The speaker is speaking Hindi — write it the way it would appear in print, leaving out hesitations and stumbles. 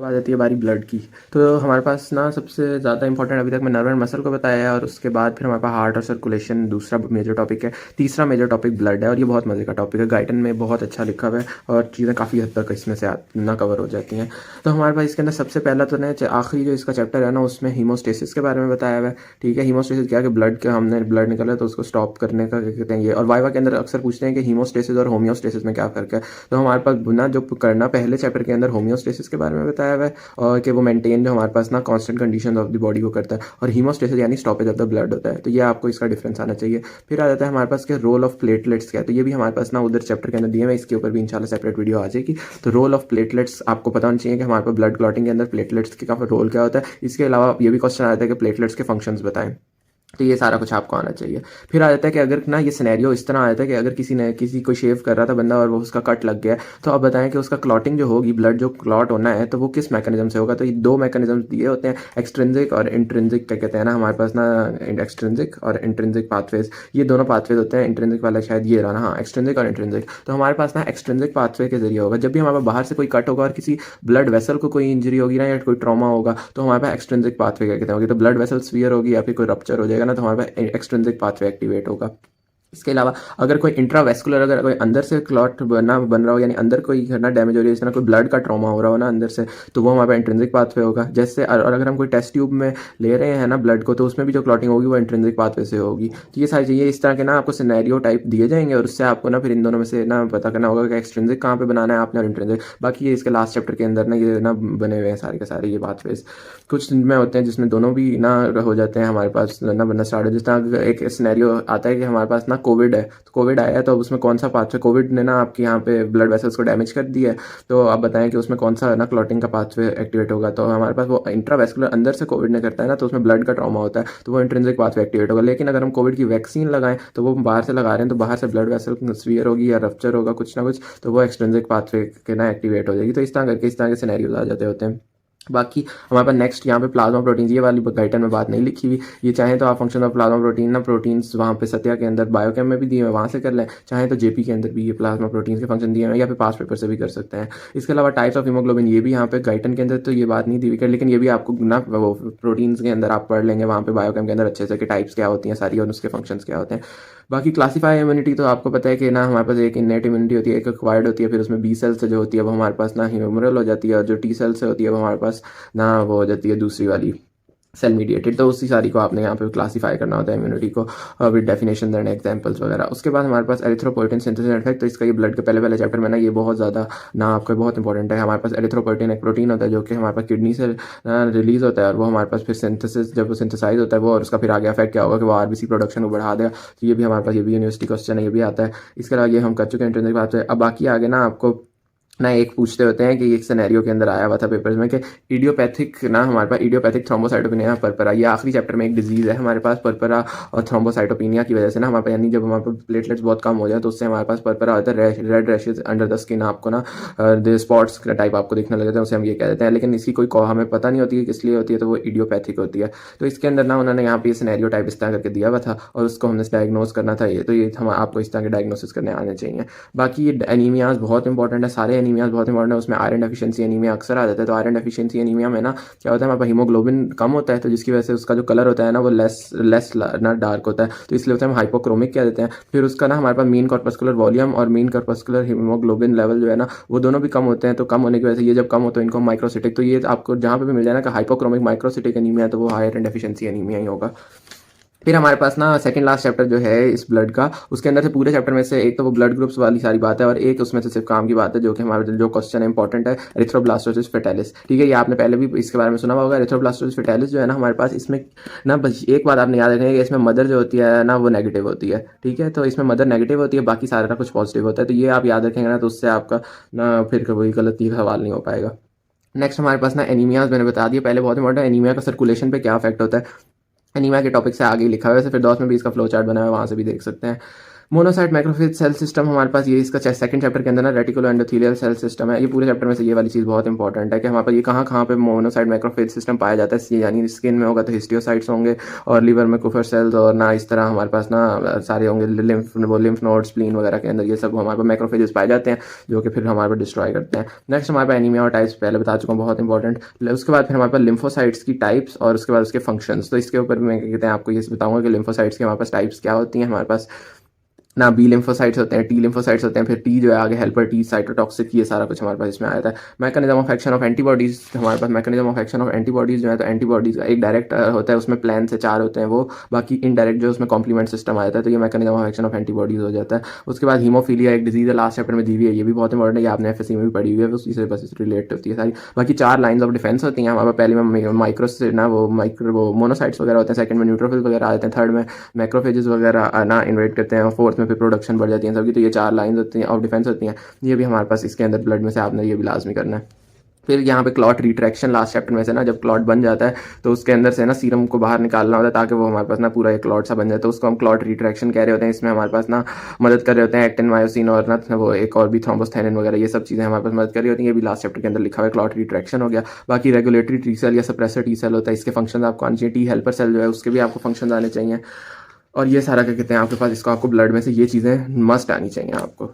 आ जाती है बारी ब्लड की। तो हमारे पास ना सबसे ज़्यादा इंपॉर्टेंट अभी तक मैं नर्व एंड मसल को बताया है, और उसके बाद फिर हमारे पास हार्ट और सर्कुलेशन दूसरा मेजर टॉपिक है। तीसरा मेजर टॉपिक ब्लड है, और ये बहुत मज़े का टॉपिक है, गाइडन में बहुत अच्छा लिखा हुआ है और चीज़ें काफ़ी हद तक इसमें से ना कवर हो जाती हैं। तो हमारे पास इसके अंदर सबसे पहला तो ना आखिरी जो इसका चैप्टर है ना, उसमें हीमोस्टेसिस के बारे में बताया हुआ है। ठीक है, हीमोस्टेसिस क्या है कि ब्लड के हमने ब्लड निकला तो उसको स्टॉप करने का क्या कहते हैं ये, और वाइवा के अंदर अक्सर पूछते हैं कि हीमोस्टेसिस और होम्योस्टेसिस में क्या फ़र्क है। तो हमारे पास ना जो करना पहले चैप्टर के अंदर होम्योस्टेसिस के बारे में बताया हुआ है, और कि वो मेंटेन जो हमारे पास ना constant condition of the body को करता है, और हीमोस्टेसिस यानी स्टॉपेज ऑफ द ब्लड होता है। तो ये आपको इसका डिफरेंस आना चाहिए। फिर आ जाता है हमारे पास के रोल ऑफ प्लेटलेट्स क्या है, तो ये भी हमारे पास ना उधर चैप्टर के अंदर दिए हुए, इसके ऊपर भी इंशाल्लाह सेपरेट वीडियो आ जाएगी। तो रोल ऑफ प्लेटलेट्स आपको पता होना चाहिए कि हमारे पास ब्लड क्लॉटिंग के अंदर प्लेटलेट्स का रोल क्या होता है। इसके अलावा ये भी क्वेश्चन आता है कि प्लेटलेट्स के फंक्शंस बताएं, तो ये सारा कुछ आपको आना चाहिए। फिर आ जाता है कि अगर ना ये सिनेरियो इस तरह आ जाता है कि अगर किसी को शेव कर रहा था बंदा और वो उसका कट लग गया, तो अब बताएं कि उसका क्लॉटिंग जो होगी, ब्लड जो क्लॉट होना है, तो वो किस मैकेनिज्म से होगा। तो ये दो मैकेनिज्म दिए होते हैं, एक्सट्रिंसिक और इंट्रिंसिक, क्या कहते हैं ना हमारे पास ना, एक्सट्रिंसिक और इंट्रिंसिक पाथवेज। ये दोनों पाथवेज होते हैं। इंट्रिंसिक वाला शायद ये रहा ना, हाँ, एक्सट्रिंसिक और इंट्रिंसिक। तो हमारे पास ना एक्सट्रिंसिक पाथवे के जरिए होगा, जब भी हमारे पास बाहर से कोई कट होगा और किसी ब्लड वेसल को कोई इंजरी होगी ना, या कोई ट्रॉमा होगा, तो हमारे पास एक्सट्रिंसिक पाथवे क्या कहते हैं, तो ब्लड वेसल स्फीयर होगी या फिर कोई रप्चर हो जाएगा ना, तो हमारे पास एक्सट्रिंसिक पाथवे एक्टिवेट होगा। इसके अलावा अगर कोई इंट्रावेस्कुलर, अगर कोई अंदर से क्लॉट बन रहा हो, यानी अंदर कोई ना डैमेज हो रही है, जिस तरह कोई ब्लड का ट्रॉमा हो रहा हो ना अंदर से, तो वो हमारे पास इंट्रिंसिक पाथवे होगा। जैसे और अगर हम कोई टेस्ट ट्यूब में ले रहे हैं ना ब्लड को, तो उसमें भी जो क्लॉटिंग होगी वो इंट्रिंसिक पाथवे से होगी। तो ये सारी चीज़ें इस तरह के ना आपको सिनेरियो टाइप दिए जाएंगे, और उससे आपको ना फिर इन दोनों में से ना पता करना होगा कि एक्सट्रिंसिक कहाँ पे बनाना है आपने और इंट्रिंसिक। बाकी ये इसके लास्ट चैप्टर के अंदर ना ये ना बने हुए हैं सारे के सारे ये पाथवेज। कुछ में होते हैं जिसमें दोनों भी ना हो जाते हैं हमारे पास ना बनना स्टार्ट हो। जिस तरह एक सिनेरियो आता है कि हमारे पास ना कोविड है, तो कोविड आया है, तो अब उसमें कौन सा पाथवे, कोविड ने ना आपके यहाँ पे ब्लड वेसल्स को डैमेज कर दिया है, तो आप बताएं कि उसमें कौन सा ना क्लॉटिंग का पाथवे एक्टिवेट होगा। तो हमारे पास वो इंट्रावेस्कुलर अंदर से कोविड ने करता है ना, तो उसमें ब्लड का ट्रॉमा होता है, तो वो इंट्रिंसिक पाथवे एक्टिवेट होगा। लेकिन अगर हम कोविड की वैक्सीन लगाएं, तो वो बाहर से लगा रहे हैं, तो बाहर से ब्लड वेसल स्फीयर होगी या रप्चर होगा कुछ ना कुछ, तो वो एक्सट्रिंसिक पाथवे के ना एक्टिवेट हो जाएगी। तो इस तरह करके इस तरह के सिनेरियोज आ जाते होते हैं। बाकी हमारे पास नेक्स्ट यहाँ पे प्लाज्मा प्रोटीन्स, ये वाली गाइडन में बात नहीं लिखी हुई, ये चाहे तो आप फंक्शन ऑफ प्लाज्मा प्रोटीन ना प्रोटीन्स वहाँ पे सत्या के अंदर बायोकेम में भी दिए हुए वहाँ से कर लें, चाहे तो जेपी के अंदर भी ये प्लाज्मा प्रोटीन्स के फंक्शन दिए हुए, या फिर पास पेपर से भी कर सकते हैं। इसके अलावा टाइप्स ऑफ हीमोग्लोबिन, ये भी यहाँ पे गाइडन के अंदर तो ये बात नहीं दी हुई, लेकिन ये भी आपको ना वो प्रोटीन्स के अंदर आप पढ़ लेंगे वहाँ पे बायोकेम के अंदर अच्छे से कि टाइप्स क्या होती हैं सारी और उसके फंक्शंस क्या होते हैं। बाकी क्लासीफाई इम्यूनिटी तो आपको पता है कि ना हमारे पास एक इनेट इम्यूनिटी होती है, एक एक्वायर्ड होती है, फिर उसमें बी सेल से जो होती है वो हमारे पास ना ह्यूमरल हो जाती है, और जो टी सेल से होती है वो हमारे पास ना वो हो जाती है दूसरी वाली सेल मीडिएटेड। तो उसी सारी को आपने यहाँ पे क्लासीफाई करना होता है इम्यूनिटी को, विद डेफिनेशन एंड एग्जांपल्स वगैरह। उसके बाद हमारे पास एरिथ्रोपोइटिन सिंथेसिस इफेक्ट, तो इसका ये ब्लड के पहले पहले चैप्टर में ना ये बहुत ज़्यादा ना आपका बहुत इंपॉर्टेंट है। हमारे पास एरिथ्रोपोइटिन एक प्रोटीन होता है जो कि हमारे पास किडनी से रिलीज होता है, और वो हमारे पास फिर सिंथेसिस जब वो सिंथेसाइज होता है वो, और उसका फिर आगे इफेक्ट क्या होगा कि वो आरबीसी प्रोडक्शन को बढ़ा देगा। तो ये भी हमारे पास, ये भी यूनिवर्सिटी क्वेश्चन है, ये भी आता है। इसके अलावा ये हम कर चुके हैं इंटरनेट बात है। अब बाकी आगे ना आपको ना एक पूछते होते हैं कि एक सिनेरियो के अंदर आया हुआ था पेपर्स में कि इडियोपैथिक ना हमारे पास इडियोपैथिक थ्रोम्बोसाइटोपिनिया पर्परा, ये आखिरी चैप्टर में एक डिजीज़ है हमारे पास पर्परा और थ्रोम्बोसाइटोपिनिया की वजह से ना हमारे पास, यानी जब हमारे पास प्लेटलेट्स बहुत कम हो जाए तो उससे हमारे पास पर्परा होता है, red rashes under the skin, आपको ना स्पॉट्स टाइप आपको दिखने लग जाते हैं, उसे हम ये कह देते हैं। लेकिन इसकी कोई हमें पता नहीं होती है किस लिए होती है, तो वो इडियोपैथिक होती है। तो इसके अंदर ना उन्होंने यहाँ पे सिनेरियो टाइप इस तरह करके दिया हुआ था, और उसको हमने डायग्नोज करना था। ये तो ये हम आपको इस तरह के डायग्नोसिस करने आने चाहिए। बाकी ये एनीमियाज बहुत इंपॉर्टेंट है, सारे एनीमियाज बहुत इंपॉर्टेंट है। उसमें आयरन डेफिशिएंसी एनीमिया अक्सर आ जाता है। तो आयरन डेफिशिएंसी एनीमिया में ना क्या होता है, हमारे पास हीमोग्लोबिन कम होता है, तो जिसकी वजह से उसका जो कलर होता है ना वो लेस ना डार्क होता है, तो इसलिए होता है हम हाइपोक्रोमिक कह देते हैं। फिर उसका ना हमारे पास मीन कॉर्पस्कुलर वॉल्यूम और मीन कॉर्पस्कुलर हीमोग्लोबिन लेवल जो है ना वो दोनों भी कम होते हैं। तो कम होने की वजह से ये जब कम होते हैं इनको माइक्रोसिटिक, तो ये आपको जहाँ पे भी मिल जाए ना कि हाइपोक्रोमिक माइक्रोसिटिक एनीमिया, तो वो आयरन डेफिशिएंसी एनीमिया ही होगा। फिर हमारे पास ना सेकंड लास्ट चैप्टर जो है इस ब्लड का, उसके अंदर से पूरे चैप्टर में से एक तो वो ब्लड ग्रुप्स वाली सारी बात है, और एक उसमें से सिर्फ काम की बात है जो कि हमारे जो क्वेश्चन है इंपॉर्टेंट है, एरिथ्रोब्लास्टोसिस फेटालिस। ठीक है, ये आपने पहले भी इसके बारे में सुना होगा। एरिथ्रोब्लास्टोसिस फेटालिस जो है ना हमारे पास, इसमें ना बस एक बात आपने याद रखनी है कि इसमें मदर जो होती है ना वो नेगेटिव होती है। ठीक है, तो इसमें मदर नेगेटिव होती है, बाकी सारा कुछ पॉजिटिव होता है। तो ये आप याद रखेंगे ना, तो उससे आपका ना फिर कोई गलती का सवाल नहीं हो पाएगा। नेक्स्ट हमारे पास ना एनीमियाज मैंने बता दिया पहले, बहुत इंपॉर्टेंट है। एनीमिया का सर्कुलेशन पे क्या इफेक्ट होता है, एनीमिया के टॉपिक से आगे लिखा हुआ है, फिर दोस्त में भी इसका फ्लो चार्ट बना हुआ है, वहाँ से भी देख सकते हैं। मोनोसाइट मैक्रोफेज सेल सिस्टम हमारे पास ये इसका सेकंड चैप्टर के अंदर ना रेटिकुलो एंडोथेलियल सेल सिस्टम है। ये पूरे चैप्टर में से ये वाली चीज़ बहुत इंपॉर्टेंट है कि हमारे पास ये कहाँ कहाँ पे मोनोसाइट मैक्रोफेज सिस्टम पाया जाता है। यानी स्किन में होगा तो हिस्टियोसाइट्स होंगे और लिवर में कुफर सेल्स, और ना इस तरह हमारे पास ना सारे होंगे लिम्फ नोड्स, स्प्लीन वगैरह के अंदर ये सब हमारे पास मैक्रोफेजेस पाए जाते हैं जो कि फिर हमारे पास डिस्ट्रॉय करते हैं। नेक्स्ट हमारे पास एनीमिया और टाइप्स पहले बता चुका हूँ, बहुत इंपॉर्टेंट। उसके बाद फिर हमारे पास लिम्फोसाइट्स की टाइप्स और उसके बाद उसके फंक्शंस। तो इसके ऊपर मैं कहते हैं आपको ये बताऊंगा कि लिम्फोसाइट्स के हमारे पास टाइप्स क्या होती हैं। हमारे पास ना बी लिम्फोसाइट्स होते हैं, टी लिम्फोसाइट्स होते हैं, फिर टी जो है आगे हेल्पर टी, साइटोटॉक्सिक, ये सारा कुछ हमारे पास इसमें आया था। Mechanism of action of antibodies, हमारे पास mechanism of action of antibodies जो है, तो एंटीबॉडीज का एक डायरेक्ट होता है, उसमें प्लान से 4 होते हैं वो, बाकी इनडायरेक्ट जो उसमें कॉम्प्लीमेंट सिस्टम आ जाता है, तो ये mechanism of action of antibodies हो जाता है। उसके बाद हीमोफीलिया एक डिजीज है, लास्ट चैप्टर में दी हुई है, ये भी बहुत इंपॉर्टेंट है, ये आपने एफएससी में भी पढ़ी हुई है, उसी से बस रिलेट होती है सारी। बाकी 4 लाइन्स ऑफ डिफेंस होती हैं हमारे पास। पहले में माइक्रोस ना वो मोनोसाइट्स वगैरह होते हैं, सेकंड में न्यूट्रोफिल वगैरह आते हैं, थर्ड में मैक्रोफेजेस वगैरह ना इन्वेट करते हैं, और फोर्थ में फिर प्रोडक्शन बढ़ जाती है सबकी। तो ये 4 लाइन्स होती हैं ऑफ डिफेंस होती हैं, ये भी हमारे पास इसके अंदर ब्लड में से आपने ये भी लाजमी करना है। फिर यहाँ पे क्लॉट रिट्रैक्शन लास्ट चैप्टर में से ना, जब क्लॉट बन जाता है तो उसके अंदर से ना सीरम को बाहर निकालना होता है ताकि वो हमारे पास ना पूरा एक क्लॉट सा बन जाए, तो उसको हम क्लॉट रिट्रैक्शन कह रहे होते हैं। इसमें हमारे पास ना मदद कर रहे होते हैं एक्टिन मायोसिन और ना वो एक और भी थ्रोम्बोस्थेनिन वगैरह, ये सब चीज़ें हमारे पास मदद कर रही होती हैं। ये भी लास्ट चैप्टर के अंदर लिखा हुआ है, क्लॉट रिट्रैक्शन हो गया। बाकी रेगुलेटरी टी सेल या सप्रेसर टी सेल होता है, इसके फंक्शन आपको आने चाहिए। टी हेल्पर सेल जो है उसके भी आपको फंक्शन आने चाहिए। और ये सारा क्या कहते हैं आपके पास, इसको आपको ब्लड में से ये चीज़ें मस्ट आनी चाहिए आपको।